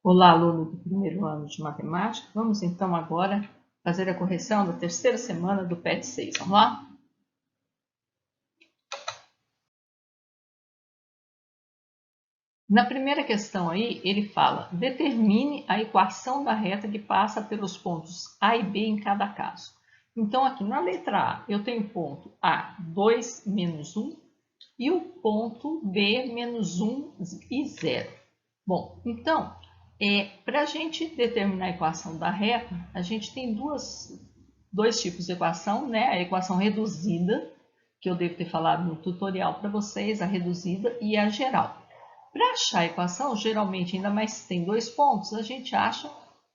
Olá, aluno do primeiro ano de matemática. Vamos então agora fazer a correção da terceira semana do PET 6. Vamos lá? Na primeira questão aí, ele fala: determine a equação da reta que passa pelos pontos A e B em cada caso. Então, aqui na letra A, eu tenho o ponto A, 2, menos 1, e o ponto B, menos 1 e 0. Bom, então, para a gente determinar a equação da reta, a gente tem dois tipos de equação, né? A equação reduzida, que eu devo ter falado no tutorial para vocês, a reduzida e a geral. Para achar a equação, geralmente, ainda mais se tem dois pontos, a gente acha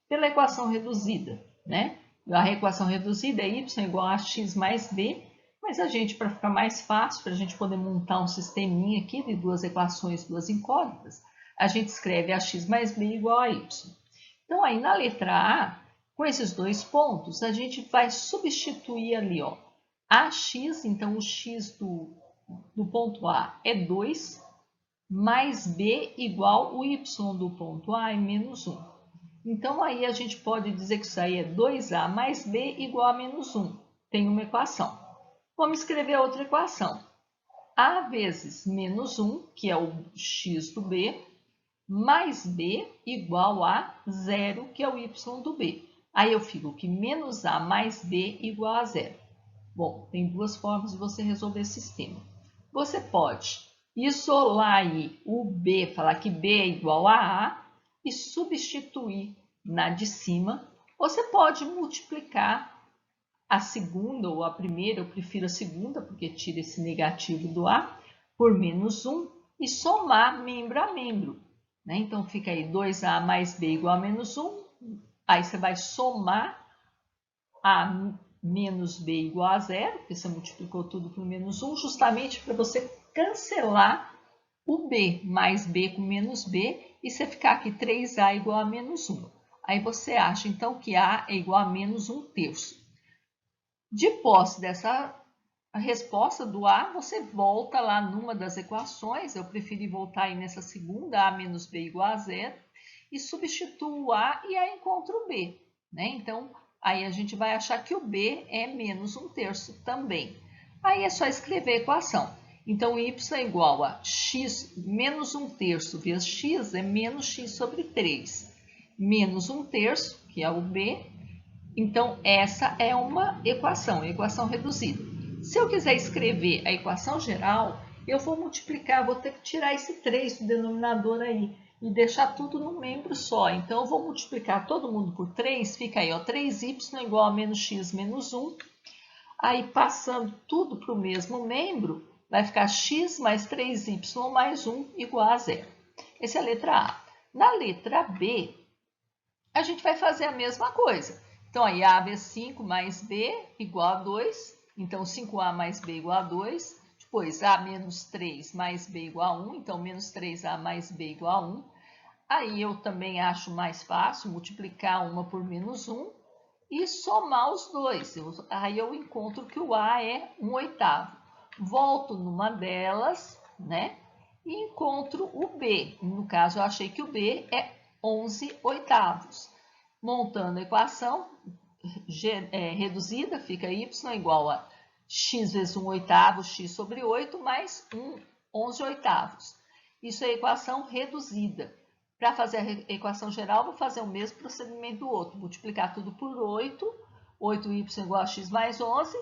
pela equação reduzida, né? A equação reduzida é y igual a x mais b, mas a gente, para ficar mais fácil, para a gente poder montar um sisteminha aqui de duas equações, duas incógnitas, a gente escreve ax mais b igual a y. Então, aí na letra A, com esses dois pontos, a gente vai substituir ali, ó, ax, então o x do ponto A é 2, mais b igual o y do ponto A é menos 1. Então, aí a gente pode dizer que isso aí é 2a mais b igual a menos 1. Tem uma equação. Vamos escrever outra equação. A vezes menos 1, que é o x do b, mais b igual a 0, que é o y do b. Aí eu fico que menos a mais b igual a 0. Bom, tem duas formas de você resolver esse sistema. Você pode isolar aí o b, falar que b é igual a a e substituir na de cima. Você pode multiplicar a segunda ou a primeira, eu prefiro a segunda, porque tira esse negativo do a, por menos 1 e somar membro a membro. Né? Então, fica aí 2a mais b igual a menos 1. Aí você vai somar a menos b igual a 0, porque você multiplicou tudo por menos 1, justamente para você cancelar o b, mais b com menos b, e você ficar aqui 3a igual a menos 1. Aí você acha, então, que a é igual a menos 1/3. De posse dessa resposta do a, você volta lá numa das equações, eu preferi voltar aí nessa segunda, a menos b igual a 0, e substituo o a e aí encontro o b. Né? Então, aí a gente vai achar que o b é menos 1/3 também. Aí é só escrever a equação. Então, y é igual a x menos 1/3 vezes x é menos x sobre 3. Menos 1/3, que é o b. Então, essa é uma equação reduzida. Se eu quiser escrever a equação geral, eu vou multiplicar, vou ter que tirar esse 3 do denominador aí e deixar tudo num membro só. Então, eu vou multiplicar todo mundo por 3, fica aí, ó, 3y igual a menos x menos 1. Aí, passando tudo para o mesmo membro, vai ficar x mais 3y mais 1 igual a 0. Essa é a letra A. Na letra B, a gente vai fazer a mesma coisa. Então, aí A vezes 5 mais B igual a 2. Então, 5A mais B igual a 2. Depois, A menos 3 mais B igual a 1. Então, menos 3A mais B igual a 1. Aí, eu também acho mais fácil multiplicar uma por menos 1 e somar os dois. Aí, eu encontro que o A é 1/8. Volto numa delas, né? E encontro o B. No caso, eu achei que o B é 11/8. Montando a equação reduzida, fica y igual a x vezes 1/8, x sobre 8, mais 11/8. Isso é a equação reduzida. Para fazer a equação geral, vou fazer o mesmo procedimento do outro. Multiplicar tudo por 8, 8y igual a x mais 11,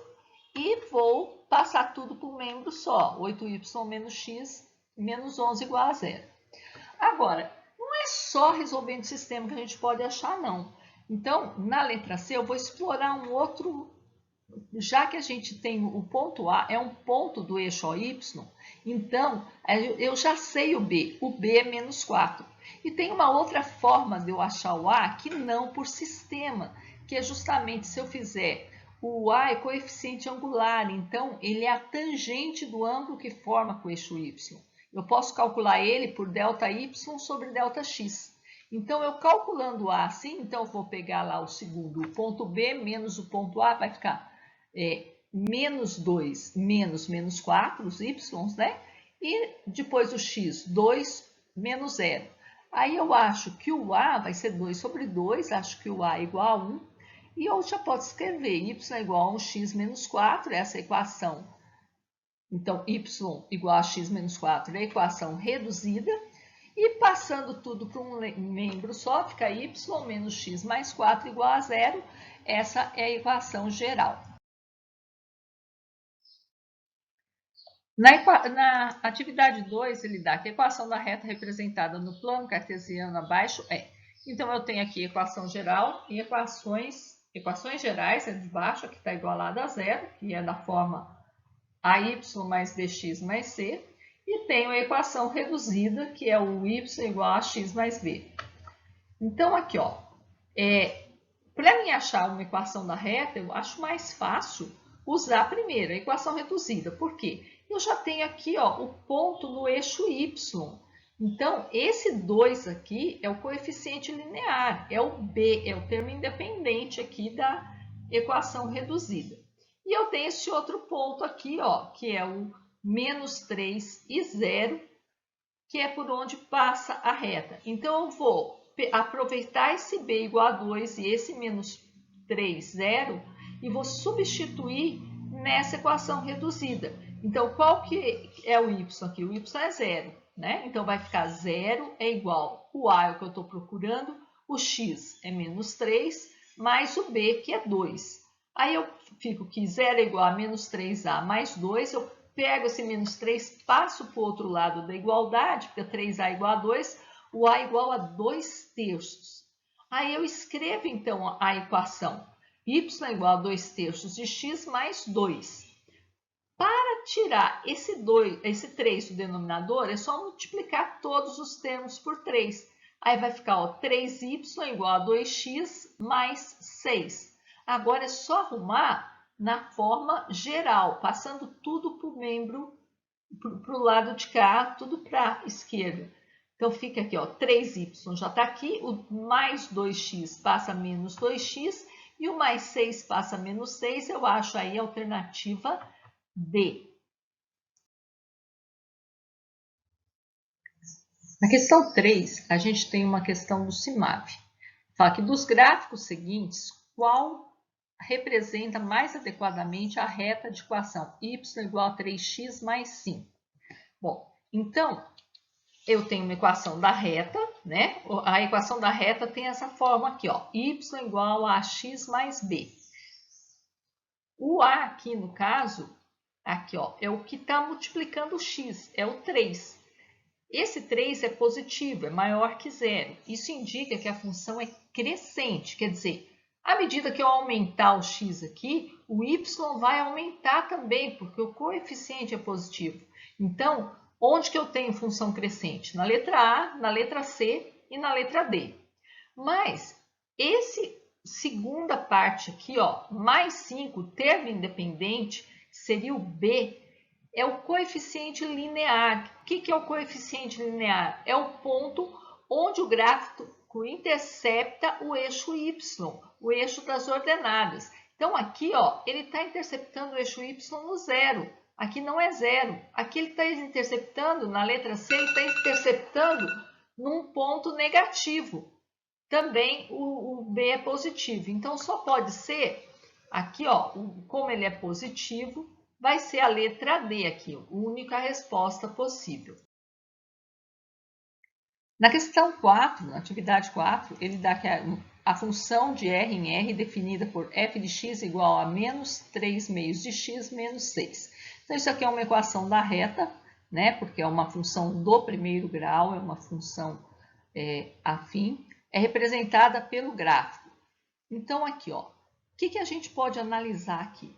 e vou passar tudo por um membro só. 8y menos x menos 11 igual a 0. Agora, não é só resolvendo o sistema que a gente pode achar, não. Então, na letra C, eu vou explorar um outro, já que a gente tem o ponto A, é um ponto do eixo OY, então, eu já sei o B é menos 4. E tem uma outra forma de eu achar o A, que não por sistema, que é justamente se eu fizer, o A é coeficiente angular, então ele é a tangente do ângulo que forma com o eixo Y. Eu posso calcular ele por ΔY sobre ΔX. Então, eu calculando A assim, então eu vou pegar lá o segundo, o ponto B menos o ponto A, vai ficar menos 2 menos 4, os y, né? E depois o x, 2 menos 0. Aí eu acho que o A vai ser 2 sobre 2, acho que o A é igual a 1. E eu já posso escrever y é igual a 1x menos 4, essa é a equação. Então, y igual a x menos 4 é a equação reduzida. E passando tudo para um membro só, fica y menos x mais 4 igual a 0. Essa é a equação geral. Na atividade 2, ele dá que a equação da reta representada no plano cartesiano abaixo é. Então, eu tenho aqui a equação geral e equações gerais, é de baixo, que está igualada a 0, que é da forma AY mais BX mais C. E tenho a equação reduzida, que é o y igual a x mais b. Então, aqui, ó, para mim achar uma equação da reta, eu acho mais fácil usar primeiro a equação reduzida. Por quê? Eu já tenho aqui, ó, o ponto no eixo y. Então, esse 2 aqui é o coeficiente linear, é o b, é o termo independente aqui da equação reduzida. E eu tenho esse outro ponto aqui, ó, que é o menos 3 e 0, que é por onde passa a reta. Então, eu vou aproveitar esse b igual a 2 e esse menos 3, 0, e vou substituir nessa equação reduzida. Então, qual que é o y aqui? O y é 0, né? Então, vai ficar 0 é igual, o a é o que eu estou procurando, o x é menos 3, mais o b, que é 2. Aí eu fico que 0 é igual a menos 3a mais 2, eu pego esse menos 3, passo para o outro lado da igualdade, porque 3a é igual a 2, o a é igual a 2 terços. Aí eu escrevo, então, a equação y é igual a 2 terços de x mais 2. Para tirar esse 3 do denominador, é só multiplicar todos os termos por 3. Aí vai ficar, ó, 3y igual a 2x mais 6. Agora é só arrumar na forma geral, passando tudo para o membro, para o lado de cá, tudo para a esquerda. Então, fica aqui, ó, 3y já está aqui, o mais 2x passa a menos 2x, e o mais 6 passa a menos 6, eu acho aí a alternativa D. Na questão 3, a gente tem uma questão do CIMAV. Fala que dos gráficos seguintes, qual representa mais adequadamente a reta de equação y igual a 3x mais 5? Bom, então, eu tenho uma equação da reta, né? A equação da reta tem essa forma aqui, ó, y igual a x mais b. O a aqui, no caso, aqui, ó, é o que está multiplicando o x, é o 3. Esse 3 é positivo, é maior que zero. Isso indica que a função é crescente, quer dizer, à medida que eu aumentar o x aqui, o y vai aumentar também, porque o coeficiente é positivo. Então, onde que eu tenho função crescente? Na letra A, na letra C e na letra D. Mas, esse segunda parte aqui, ó, mais 5, termo independente, seria o B, é o coeficiente linear. O que é o coeficiente linear? É o ponto onde o gráfico intercepta o eixo y, o eixo das ordenadas. Então, aqui, ó, ele está interceptando o eixo y no zero. Aqui não é zero. Aqui ele está interceptando, na letra C, ele está interceptando num ponto negativo. Também o B é positivo. Então, só pode ser, aqui, ó, como ele é positivo, vai ser a letra D aqui, a única resposta possível. Na questão 4, na atividade 4, ele dá que a função de R em R definida por f de x igual a menos 3 meios de x menos 6. Então, isso aqui é uma equação da reta, né? Porque é uma função do primeiro grau, é uma função afim, é representada pelo gráfico. Então, aqui, ó, o que a gente pode analisar aqui?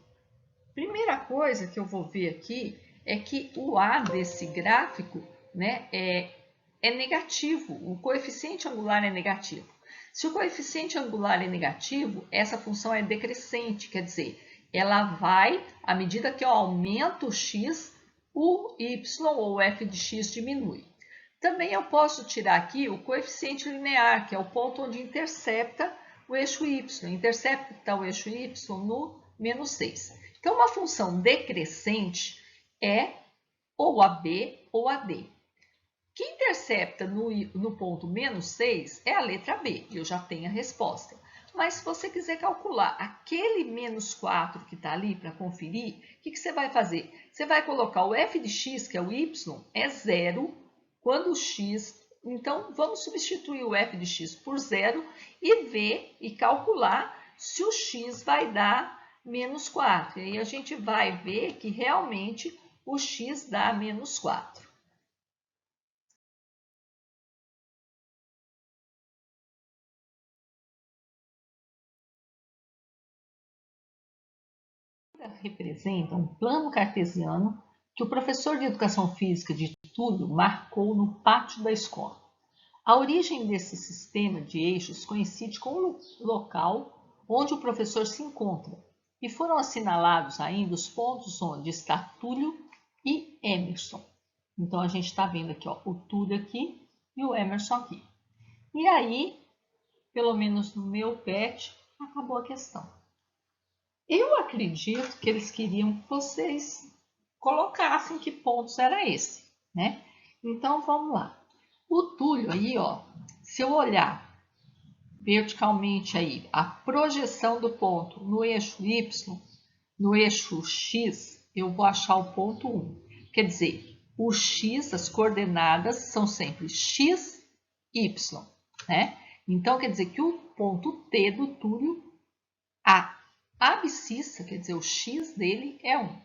Primeira coisa que eu vou ver aqui é que o A desse gráfico, né, é negativo, o coeficiente angular é negativo. Se o coeficiente angular é negativo, essa função é decrescente, quer dizer, ela vai, à medida que eu aumento o x, o y ou f de x diminui. Também eu posso tirar aqui o coeficiente linear, que é o ponto onde intercepta o eixo y. Intercepta o eixo y no menos 6. Então, uma função decrescente é ou a B ou a D. que intercepta no ponto menos 6 é a letra B, eu já tenho a resposta. Mas se você quiser calcular aquele menos 4 que está ali para conferir, o que você vai fazer? Você vai colocar o f de x, que é o y, é zero, quando o x... Então, vamos substituir o f de x por zero e ver e calcular se o x vai dar menos 4. E aí a gente vai ver que realmente o x dá menos 4. Representa um plano cartesiano que o professor de educação física de Túlio marcou no pátio da escola. A origem desse sistema de eixos coincide com o local onde o professor se encontra e foram assinalados ainda os pontos onde está Túlio e Emerson. Então a gente está vendo aqui, ó, o Túlio aqui e o Emerson aqui. E aí, pelo menos no meu PET, acabou a questão. Eu acredito que eles queriam que vocês colocassem que pontos era esse, né? Então, vamos lá. O Túlio aí, ó, se eu olhar verticalmente aí, a projeção do ponto no eixo Y, no eixo X, eu vou achar o ponto 1. Quer dizer, o X, as coordenadas são sempre X, Y, né? Então, quer dizer que o ponto T do Túlio, a abscissa, quer dizer, o x dele é 1.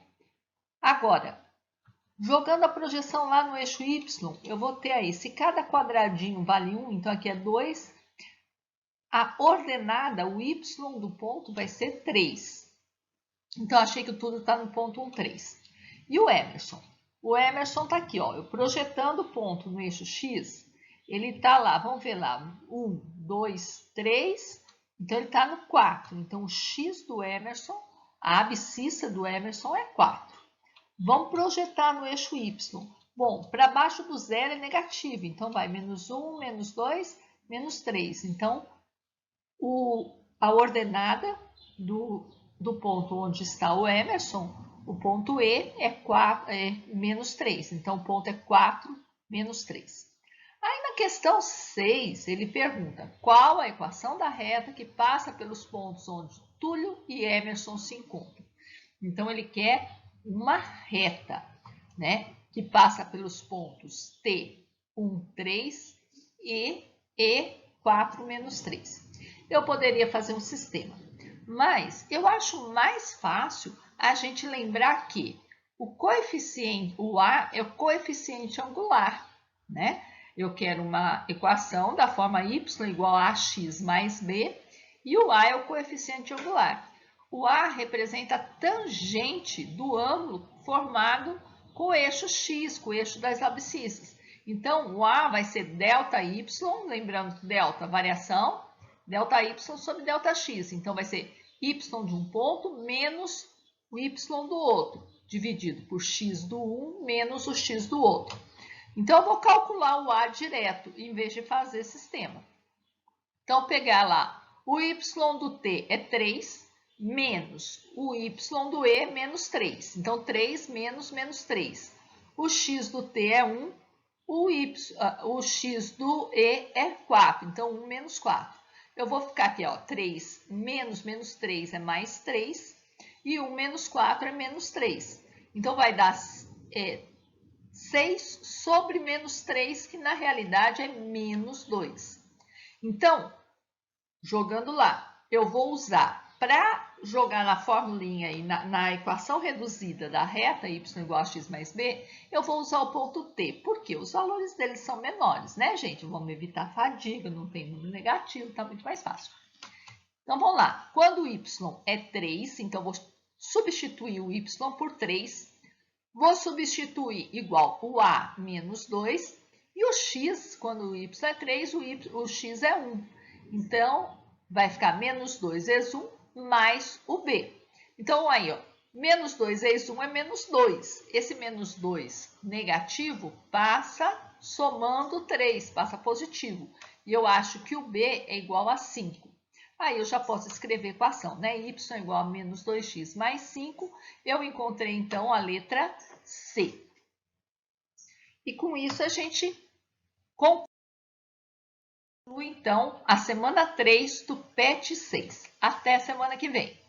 Agora, jogando a projeção lá no eixo y, eu vou ter aí, se cada quadradinho vale 1, então aqui é 2, a ordenada, o y do ponto vai ser 3. Então, achei que tudo está no ponto 1, 3. E o Emerson? O Emerson está aqui, ó, eu projetando o ponto no eixo x, ele está lá, vamos ver lá, 1, 2, 3... Então, ele está no 4. Então, o x do Emerson, a abscissa do Emerson é 4. Vamos projetar no eixo y. Bom, para baixo do zero é negativo. Então, vai menos 1, menos 2, menos 3. Então, a ordenada do ponto onde está o Emerson, o ponto E é menos 3. Então, o ponto é 4 menos 3. Aí na questão 6, ele pergunta qual a equação da reta que passa pelos pontos onde Túlio e Emerson se encontram. Então, ele quer uma reta, né, que passa pelos pontos T, 1, 3 e E4, menos 3. Eu poderia fazer um sistema, mas eu acho mais fácil a gente lembrar que o coeficiente, o A é o coeficiente angular, né? Eu quero uma equação da forma y igual a ax mais b, e o a é o coeficiente angular. O a representa a tangente do ângulo formado com o eixo x, com o eixo das abscissas. Então, o a vai ser delta y, lembrando que delta, variação, delta y sobre delta x. Então, vai ser y de um ponto menos o y do outro, dividido por x do um menos o x do outro. Então, eu vou calcular o A direto, em vez de fazer sistema. Então, pegar lá, o Y do T é 3, menos o Y do E, menos 3. Então, 3 menos 3. O X do T é 1, o X do E é 4. Então, 1 menos 4. Eu vou ficar aqui, ó, 3 menos 3 é mais 3. E 1 menos 4 é menos 3. Então, vai dar 6 sobre menos 3, que na realidade é menos 2. Então, jogando lá, eu vou usar, para jogar na formulinha aí, na equação reduzida da reta y igual a x mais b, eu vou usar o ponto T. Por quê? Os valores deles são menores, né, gente? Vamos evitar fadiga, não tem número negativo, tá muito mais fácil. Então, vamos lá. Quando o y é 3, então vou substituir o y por 3. Vou substituir igual o A menos 2 e o X, quando o Y é 3, o X é 1. Então, vai ficar menos 2 vezes 1 mais o B. Então, aí, ó, menos 2 vezes 1 é menos 2. Esse menos 2 negativo passa somando 3, passa positivo. E eu acho que o B é igual a 5. Aí eu já posso escrever a equação, né? Y é igual a menos 2x mais 5. Eu encontrei, então, a letra C. E com isso a gente Conclui, então, a semana 3 do PET 6. Até semana que vem.